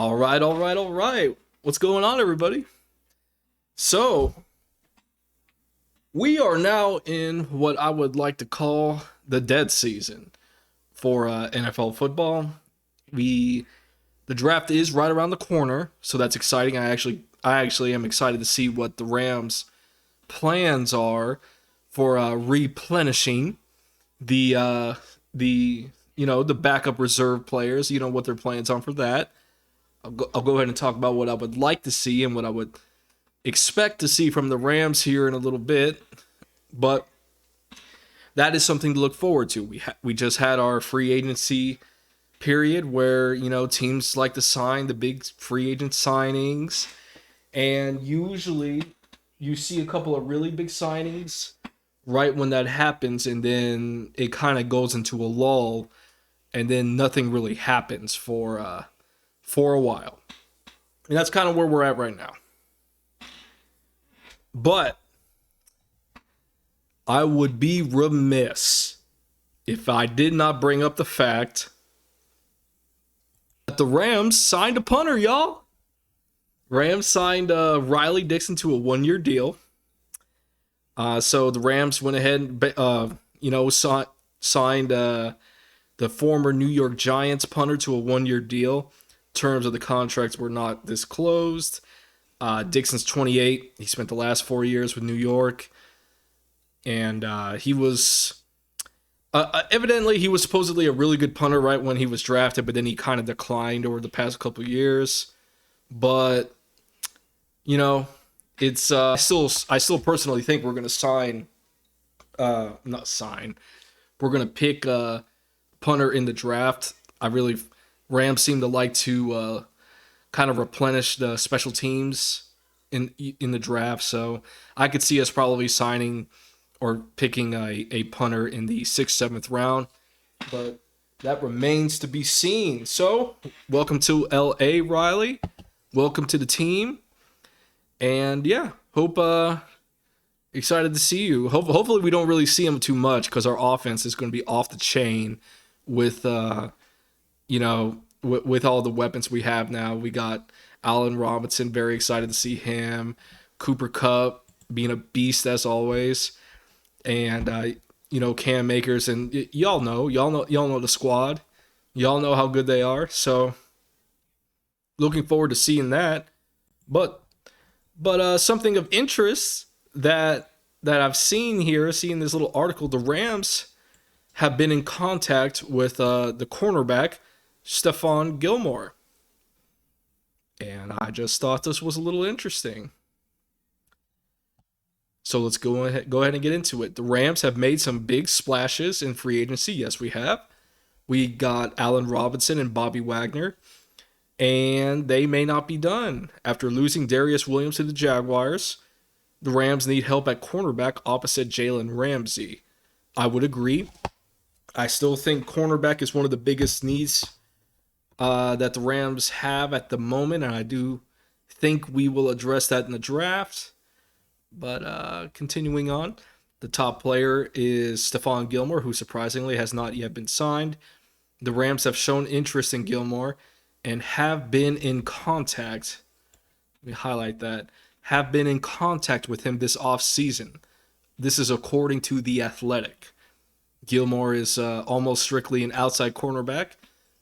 All right. What's going on, everybody? So, we are now in what I would like to call the dead season for NFL football. The draft is right around the corner, so that's exciting. I actually am excited to see what the Rams' plans are for replenishing the backup reserve players. What their plans are for that. I'll go ahead and talk about what I would like to see and what I would expect to see from the Rams here in a little bit. But that is something to look forward to. We just had our free agency period where, teams like to sign the big free agent signings. And usually you see a couple of really big signings right when that happens, and then it kind of goes into a lull, and then nothing really happens for a while. And that's kind of where we're at right now. But I would be remiss if I did not bring up the fact that the Rams signed a punter, y'all. Rams signed Riley Dixon to a one-year deal. So the Rams went ahead and signed the former New York Giants punter to a one-year deal. Terms of the contracts were not disclosed. Dixon's 28. He spent the last 4 years with New York. And he was... evidently, he was supposedly a really good punter right when he was drafted, but then he kind of declined over the past couple of years. But, it's... I still personally think we're going to we're going to pick a punter in the draft. Rams seem to like to kind of replenish the special teams in the draft, so I could see us probably signing or picking a punter in the 6th, 7th round, but that remains to be seen. So, welcome to LA, Riley. Welcome to the team, and yeah, excited to see you. Hopefully we don't really see him too much because our offense is going to be off the chain with with all the weapons we have now. We got Allen Robinson, very excited to see him. Cooper Kupp being a beast as always. And Cam Akers, and y'all know the squad. Y'all know how good they are. So looking forward to seeing that. But something of interest that I've seen this little article, the Rams have been in contact with the cornerback Stephon Gilmore. And I just thought this was a little interesting. So let's go ahead and get into it. The Rams have made some big splashes in free agency. Yes, we have. We got Allen Robinson and Bobby Wagner. And they may not be done. After losing Darius Williams to the Jaguars, the Rams need help at cornerback opposite Jalen Ramsey. I would agree. I still think cornerback is one of the biggest needs that the Rams have at the moment, and I do think we will address that in the draft. But continuing on, the top player is Stephon Gilmore, who surprisingly has not yet been signed. The Rams have shown interest in Gilmore and have been in contact. Let me highlight that. Have been in contact with him this offseason. This is according to The Athletic. Gilmore is almost strictly an outside cornerback,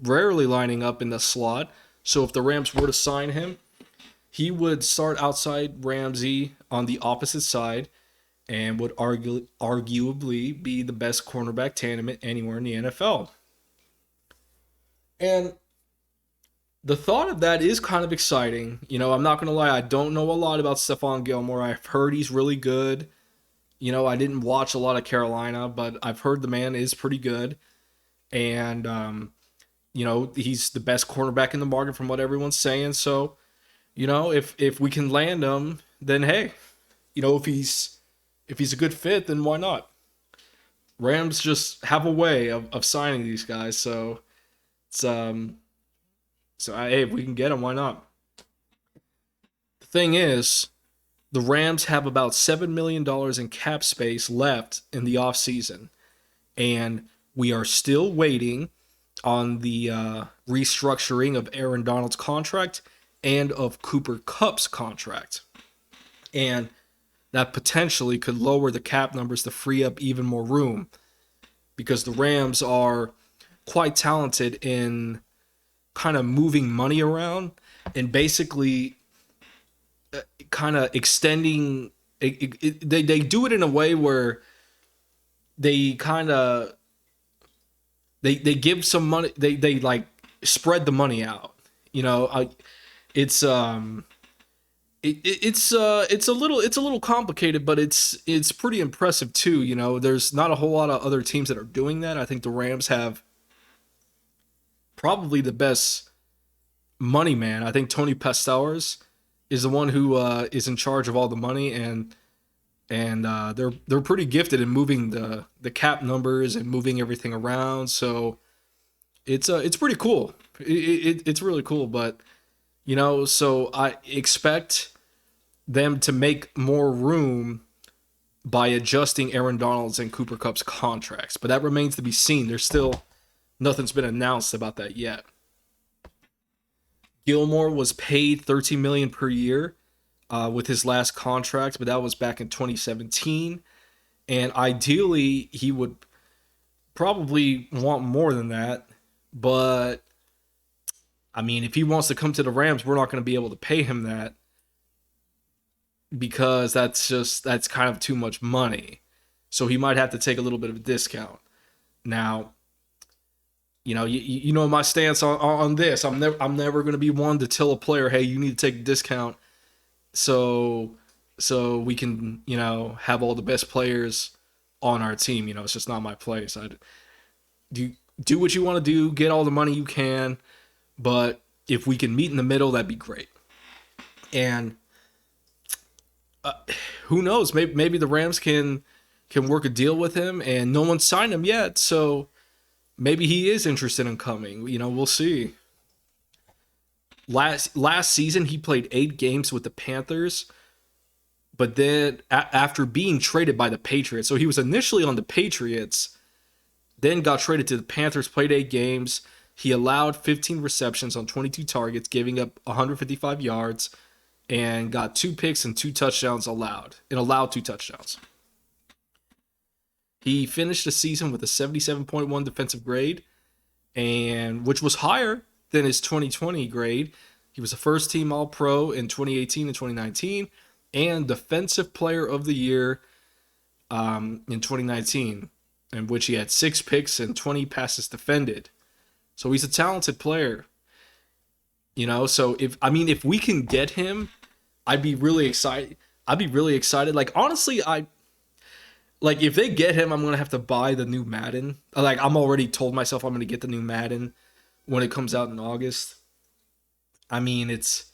rarely lining up in the slot. So if the Rams were to sign him, he would start outside Ramsey on the opposite side and would arguably be the best cornerback tandem anywhere in the NFL. And the thought of that is kind of exciting. I'm not going to lie, I don't know a lot about Stephon Gilmore. I've heard he's really good. I didn't watch a lot of Carolina, but I've heard the man is pretty good. And, he's the best cornerback in the market from what everyone's saying. So, if we can land him, then hey, if he's a good fit, then why not? Rams just have a way of signing these guys, so it's hey, if we can get him, why not? The thing is, the Rams have about $7 million in cap space left in the offseason, and we are still waiting on the restructuring of Aaron Donald's contract and of Cooper Kupp's contract. And that potentially could lower the cap numbers to free up even more room because the Rams are quite talented in kind of moving money around and basically kind of extending they do it in a way where they kind of they give some money, they like spread the money out, you know. It's it's a little complicated, but it's pretty impressive too, you know. There's not a whole lot of other teams that are doing that. I think the Rams have probably the best money man. I think Tony Pastores is the one who is in charge of all the money, and they're pretty gifted in moving the cap numbers and moving everything around. So it's pretty cool. It's really cool, but you know, so I expect them to make more room by adjusting Aaron Donald's and Cooper Kupp's contracts, but that remains to be seen. There's still nothing's been announced about that yet. Gilmore was paid $13 million per year with his last contract, but that was back in 2017. And ideally, he would probably want more than that. But I mean, if he wants to come to the Rams, we're not going to be able to pay him that because that's kind of too much money. So he might have to take a little bit of a discount. Now, you know, you know my stance on this. I'm never going to be one to tell a player, hey, you need to take a discount so we can, you know, have all the best players on our team. You know, it's just not my place. I do what you want to do, get all the money you can, but if we can meet in the middle, that'd be great. And who knows? Maybe the Rams can work a deal with him, and no one's signed him yet, so maybe he is interested in coming. You know, we'll see. Last season, he played 8 games with the Panthers, but then after being traded by the Patriots, so he was initially on the Patriots, then got traded to the Panthers, played 8 games. He allowed 15 receptions on 22 targets, giving up 155 yards, and got 2 picks and 2 touchdowns allowed 2 touchdowns. He finished the season with a 77.1 defensive grade, and which was higher than his 2020 grade. He was a first team All-Pro in 2018 and 2019, and Defensive Player of the Year in 2019, in which he had 6 picks and 20 passes defended. So he's a talented player. You know, so if we can get him, I'd be really excited. Like, honestly, if they get him, I'm going to have to buy the new Madden. Like, I'm already told myself I'm going to get the new Madden when it comes out in August. I mean, it's,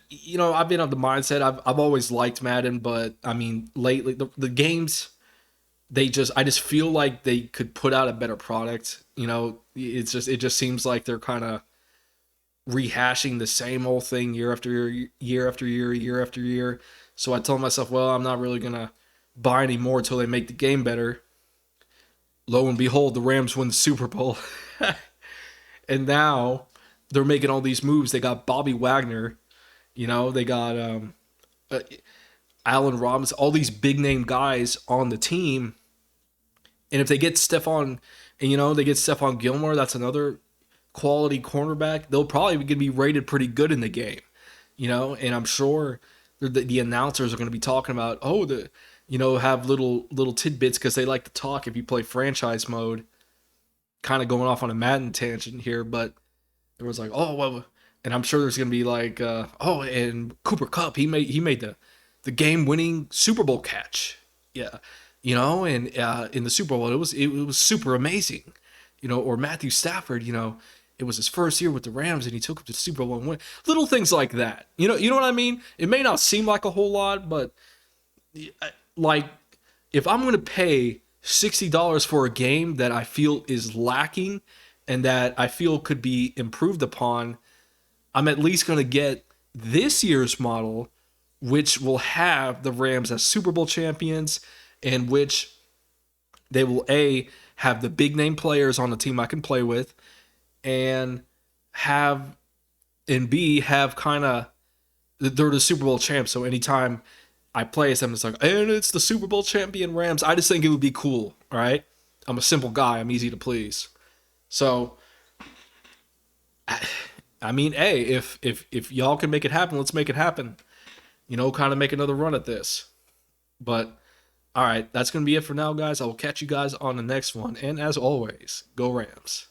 you know, I've been of the mindset. I've always liked Madden, but I mean, lately the games, I just feel like they could put out a better product. You know, it just seems like they're kind of rehashing the same old thing year after year, year after year, year after year. So I told myself, well, I'm not really going to buy any more until they make the game better. Lo and behold, the Rams win the Super Bowl. And now they're making all these moves. They got Bobby Wagner, you know, they got Allen Robinson, all these big name guys on the team. And if they get Stephon Gilmore, that's another quality cornerback. They'll probably going to be rated pretty good in the game, you know. And I'm sure the announcers are going to be talking about, have little tidbits because they like to talk if you play franchise mode. Kind of going off on a Madden tangent here, but there was like, oh well, and I'm sure there's going to be like, and Cooper Kupp, he made the game winning Super Bowl catch, yeah, you know, and in the Super Bowl it was super amazing, you know, or Matthew Stafford, you know, it was his first year with the Rams and he took him to the Super Bowl and win. Little things like that, you know what I mean? It may not seem like a whole lot, but like if I'm going to pay $60 for a game that I feel is lacking and that I feel could be improved upon, I'm at least going to get this year's model, which will have the Rams as Super Bowl champions and which They will A, have the big name players on the team I can play with, and have and B, have kind of, they're the Super Bowl champs. So anytime I play as them, it's like, and it's the Super Bowl champion Rams. I just think it would be cool, all right? I'm a simple guy. I'm easy to please. So, I mean, hey, if y'all can make it happen, let's make it happen. Kind of make another run at this. But all right, that's gonna be it for now, guys. I will catch you guys on the next one. And as always, go Rams.